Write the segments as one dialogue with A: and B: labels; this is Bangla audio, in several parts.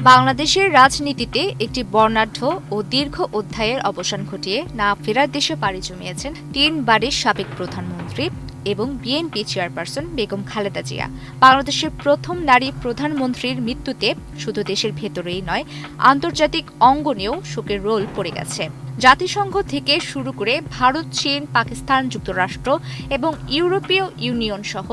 A: বাংলাদেশের রাজনীতিতে একটি বর্ণাঢ্য ও দীর্ঘ অধ্যায়ের অবসান ঘটিয়ে না ফেরার দেশে পাড়ি জমিয়েছেন 3 বারের সাবেক প্রধানমন্ত্রী এবং বিএনপি চেয়ারপারসন বেগম খালেদা জিয়া। বাংলাদেশের প্রথম নারী প্রধানমন্ত্রীর মৃত্যুতে শুধু দেশের ভেতরেই নয়, আন্তর্জাতিক অঙ্গনেও শোকের রোল পড়ে গেছে। জাতিসংঘ থেকে শুরু করে ভারত, চীন, পাকিস্তান, যুক্তরাষ্ট্র এবং ইউরোপীয় ইউনিয়ন সহ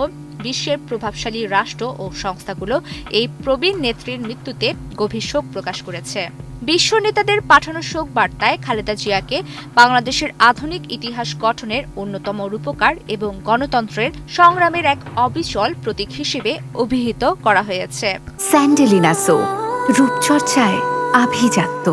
A: বিশ্বের প্রভাবশালী রাষ্ট্র ও সংস্থাগুলো এই প্রবীণ নেত্রীর মৃত্যুতে গভীর শোক প্রকাশ করেছে। বিশ্ব নেতাদের পাঠানো শোক বার্তায় খালেদা জিয়াকে বাংলাদেশের আধুনিক ইতিহাস গঠনের অন্যতম রূপকার এবং গণতন্ত্রের সংগ্রামের এক অবিচল প্রতীক হিসেবে অভিহিত করা হয়েছে।
B: স্যান্ডেলিনা সো, রূপচর্চায় আভিজাত্য।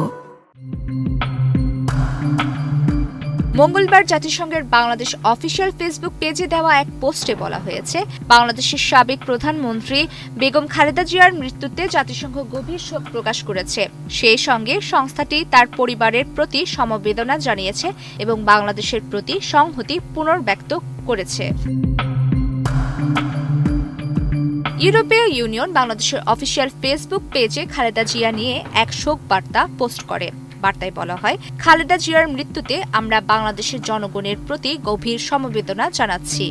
A: মঙ্গলবার জাতিসংঘের বাংলাদেশ অফিসিয়াল ফেসবুক পেজে দেওয়া এক পোস্টে বলা হয়েছে, বাংলাদেশের সাবেক প্রধানমন্ত্রী বেগম খালেদা জিয়ার মৃত্যুতে জাতিসংঘ গভীর শোক প্রকাশ করেছে। সেই সঙ্গে সংস্থাটি তার পরিবারের প্রতি সমবেদনা জানিয়েছে এবং বাংলাদেশের প্রতি সংহতি পুনর্ব্যক্ত করেছে। ইউরোপীয় ইউনিয়ন বাংলাদেশের অফিসিয়াল ফেসবুক পেজে খালেদা জিয়া নিয়ে এক শোক বার্তা পোস্ট করে। বার্তায় বলা হয়, খালেদা জিয়ার মৃত্যুতে আমরা বাংলাদেশের জনগণের প্রতি গভীর সমবেদনা জানাচ্ছি।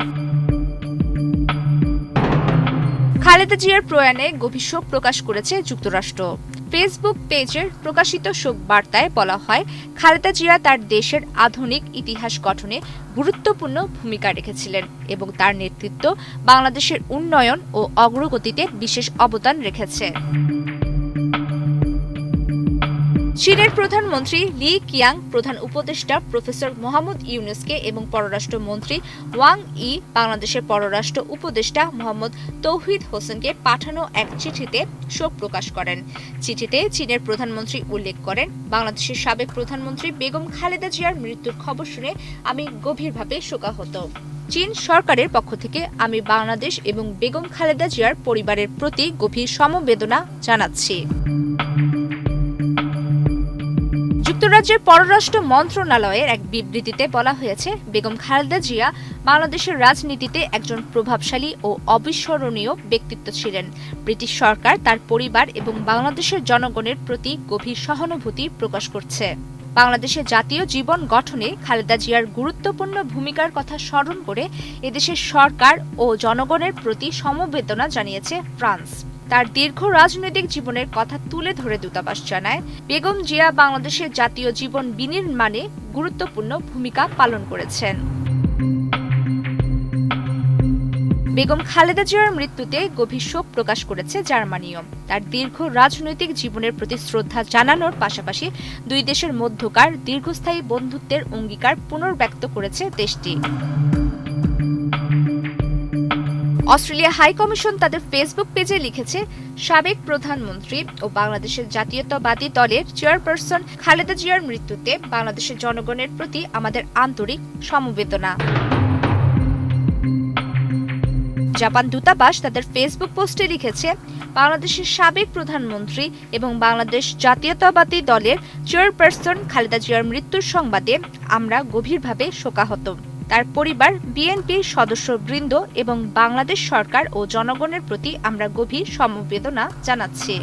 A: খালেদা জিয়ার প্রয়াণে গভীর শোক প্রকাশ করেছে যুক্তরাষ্ট্র। ফেসবুক পেজের প্রকাশিত শোক বার্তায় বলা হয়, খালেদা জিয়া তার দেশের আধুনিক ইতিহাস গঠনে গুরুত্বপূর্ণ ভূমিকা রেখেছিলেন এবং তার নেতৃত্ব বাংলাদেশের উন্নয়ন ও অগ্রগতিতে বিশেষ অবদান রেখেছে। চীনের প্রধানমন্ত্রী লি কিয়াং, প্রধান উপদেষ্টা প্রফেসর মোহাম্মদ ইউনুসকে এবং পররাষ্ট্রমন্ত্রী ওয়াং ই বাংলাদেশের পররাষ্ট্র উপদেষ্টা মোহাম্মদ তৌহিদ হোসেনকে পাঠানো এক চিঠিতে শোক প্রকাশ করেন। চিঠিতে চীনের প্রধানমন্ত্রী উল্লেখ করেন, বাংলাদেশের সাবেক প্রধানমন্ত্রী বেগম খালেদা জিয়ার মৃত্যুর খবর শুনে আমি গভীরভাবে শোকাহত। চীন সরকারের পক্ষ থেকে আমি বাংলাদেশ এবং বেগম খালেদা জিয়ার পরিবারের প্রতি গভীর সমবেদনা জানাচ্ছি। যুক্তরাজ্যের পররাষ্ট্র মন্ত্রণালয়ের এক বিবৃতিতে বলা হয়েছে, বেগম খালেদা জিয়া বাংলাদেশের রাজনীতিতে একজন প্রভাবশালী ও অবিস্মরণীয় ব্যক্তিত্ব ছিলেন। ব্রিটিশ সরকার তার পরিবার এবং বাংলাদেশের জনগণের প্রতি গভীর সহানুভূতি প্রকাশ করছে। বাংলাদেশের জাতীয় জীবন গঠনে খালেদা জিয়ার গুরুত্বপূর্ণ ভূমিকার কথা স্মরণ করে এদেশের সরকার ও জনগণের প্রতি সমবেদনা জানিয়েছে ফ্রান্স। তার দীর্ঘ রাজনৈতিক জীবনের কথা তুলে ধরে দূতাবাস জানায়, বেগম জিয়া বাংলাদেশের জাতীয় জীবন বিনির্মাণে গুরুত্বপূর্ণ ভূমিকা পালন করেছেন। বেগম খালেদা জিয়ার মৃত্যুতে গভীর শোক প্রকাশ করেছে জার্মানিও। তার দীর্ঘ রাজনৈতিক জীবনের প্রতি শ্রদ্ধা জানানোর পাশাপাশি দুই দেশের মধ্যকার দীর্ঘস্থায়ী বন্ধুত্বের অঙ্গীকার পুনর্ব্যক্ত করেছে দেশটি। অস্ট্রেলিয়া হাই কমিশন তাদের ফেসবুক পেজে লিখেছে, সাবেক প্রধানমন্ত্রী ও বাংলাদেশের জাতীয়তাবাদী দলের চেয়ারপারসন খালেদা জিয়ার মৃত্যুতে বাংলাদেশের জনগণের প্রতি আমাদের আন্তরিক সমবেদনা। জাপান দূতাবাস তাদের ফেসবুক পোস্টে লিখেছে, বাংলাদেশের সাবেক প্রধানমন্ত্রী এবং বাংলাদেশ জাতীয়তাবাদী দলের চেয়ারপারসন খালেদা জিয়ার মৃত্যুর সংবাদে আমরা গভীরভাবে শোকাহত। তার পরিবার, বিএনপির সদস্যবৃন্দ এবং বাংলাদেশ সরকার ও জনগণের প্রতি আমরা গভীর সমবেদনা জানাচ্ছি।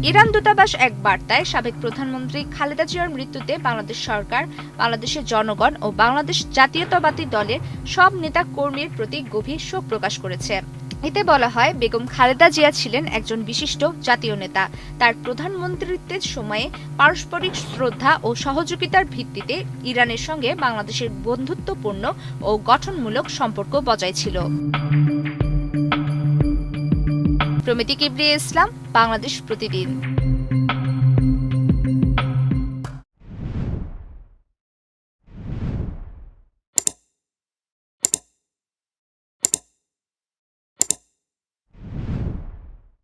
A: ইরান দূতাবাস এক বার্তায় সাবেক প্রধানমন্ত্রী খালেদা জিয়ার মৃত্যুতে বাংলাদেশ সরকার, বাংলাদেশের জনগণ ও বাংলাদেশ জাতীয়তাবাদী দলের সব নেতা কর্মীর প্রতি গভীর শোক প্রকাশ করেছে। এতে বলা হয়, বেগম খালেদা জিয়া ছিলেন একজন বিশিষ্ট জাতীয় নেতা। তার প্রধানমন্ত্রীত্বের সময়ে পারস্পরিক শ্রদ্ধা ও সহযোগিতার ভিত্তিতে ইরানের সঙ্গে বাংলাদেশের বন্ধুত্বপূর্ণ ও গঠনমূলক সম্পর্ক বজায় ছিল। প্রমিতি কিবরিয়া ইসলাম, বাংলাদেশ প্রতিদিন।